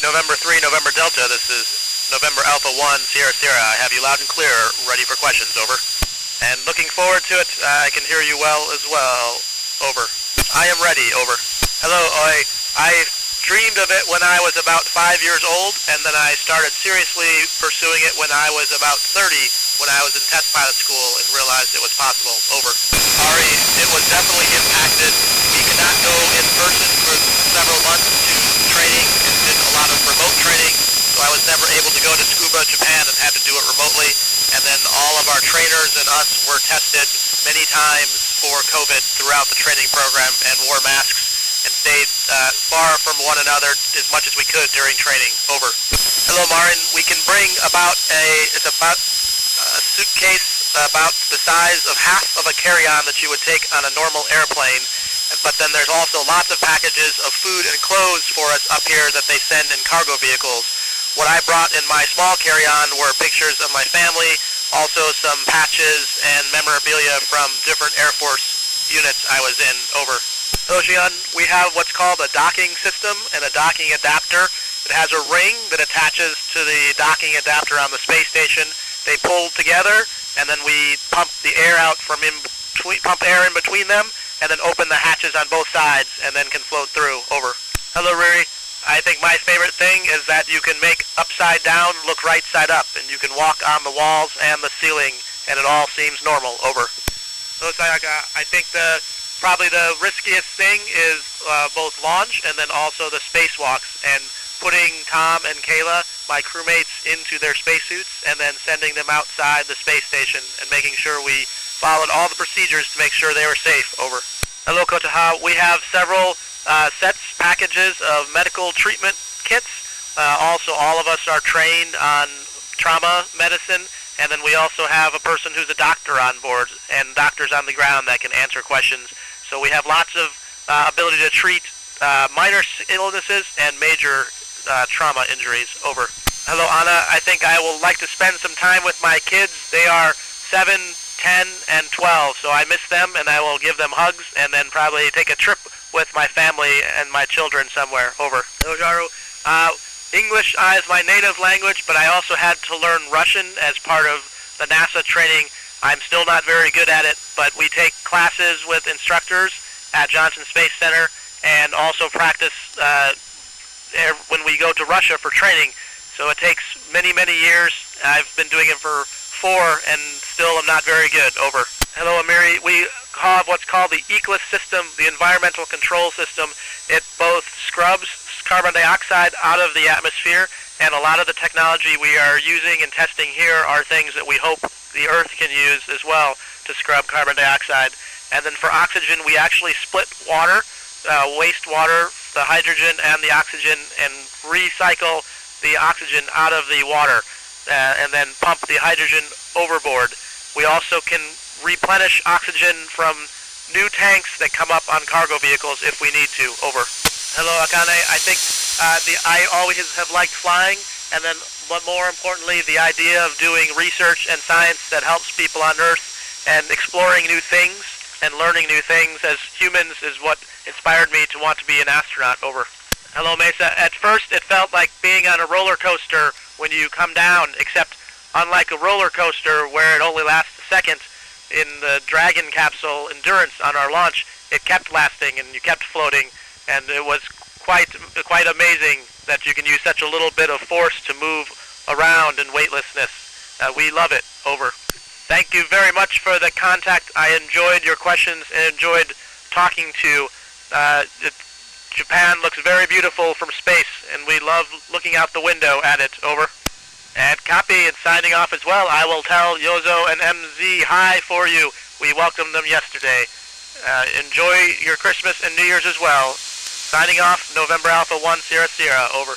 November 3, November Delta. This is November Alpha 1, Sierra Sierra. I have you loud and clear, ready for questions, over. And looking forward to it. I can hear you well as well, over. I am ready, over. Hello, I dreamed of it when I was about 5 years old, and then I started seriously pursuing it when I was about 30, when I was in test pilot school and realized it was possible, over. Ari, it was definitely impacted. We could not go in person for several months to training and did a lot of remote training, so I was never able to go to Scuba Japan and had to do it remotely. And then all of our trainers and us were tested many times for COVID throughout the training program and wore masks and stayed far from one another as much as we could during training, over. Hello, Marin. We can bring about a suitcase about the size of half of a carry-on that you would take on a normal airplane, but then there's also lots of packages of food and clothes for us up here that they send in cargo vehicles. What I brought in my small carry-on were pictures of my family, also some patches and memorabilia from different Air Force units I was in, over. Hello, Xian. We have what's called a docking system and a docking adapter. It has a ring that attaches to the docking adapter on the space station. They pull together, and then we pump the air out from pump air in between them, and then open the hatches on both sides, and then can float through, over. Hello, Riri. I think my favorite thing is that you can make upside down look right side up, and you can walk on the walls and the ceiling, and it all seems normal, over. Hello, Sayaka. I think probably the riskiest thing is both launch and then also the spacewalks, and putting Tom and Kayla, my crewmates, into their spacesuits and then sending them outside the space station and making sure we followed all the procedures to make sure they were safe, over. Hello, Kotaha. We have several packages of medical treatment kits. Also, all of us are trained on trauma medicine, and then we also have a person who's a doctor on board and doctors on the ground that can answer questions. So we have lots of ability to treat minor illnesses and major trauma injuries, over. Hello, Anna. I think I will like to spend some time with my kids. They are 7, 10, and 12, so I miss them, and I will give them hugs, and then probably take a trip with my family and my children somewhere, over. Hello, Jaru. English is my native language, but I also had to learn Russian as part of the NASA training. I'm still not very good at it, but we take classes with instructors at Johnson Space Center and also practice when we go to Russia for training. So it takes many, many years. I've been doing it for 4 and still am not very good, over. Hello, Amiri. We have what's called the ECLIS system, the environmental control system. It both scrubs carbon dioxide out of the atmosphere, and a lot of the technology we are using and testing here are things that we hope the Earth can use as well to scrub carbon dioxide. And then for oxygen, we actually split water, wastewater, the hydrogen and the oxygen, and recycle the oxygen out of the water, and then pump the hydrogen overboard. We also can replenish oxygen from new tanks that come up on cargo vehicles if we need to, over. Hello, Akane. I think I always have liked flying, and then, but more importantly, the idea of doing research and science that helps people on Earth and exploring new things and learning new things as humans is what inspired me to want to be an astronaut, over. Hello, Mesa. At first, it felt like being on a roller coaster when you come down, except unlike a roller coaster where it only lasts a second, in the Dragon capsule Endurance on our launch, it kept lasting and you kept floating, and it was quite amazing that you can use such a little bit of force to move around in weightlessness. We love it, over. Thank you very much for the contact. I enjoyed your questions and enjoyed talking to you. Japan looks very beautiful from space, and we love looking out the window at it, over. And copy, and signing off as well, I will tell Yozo and MZ hi for you. We welcomed them yesterday. Enjoy your Christmas and New Year's as well. Signing off, November Alpha 1 Sierra Sierra, over.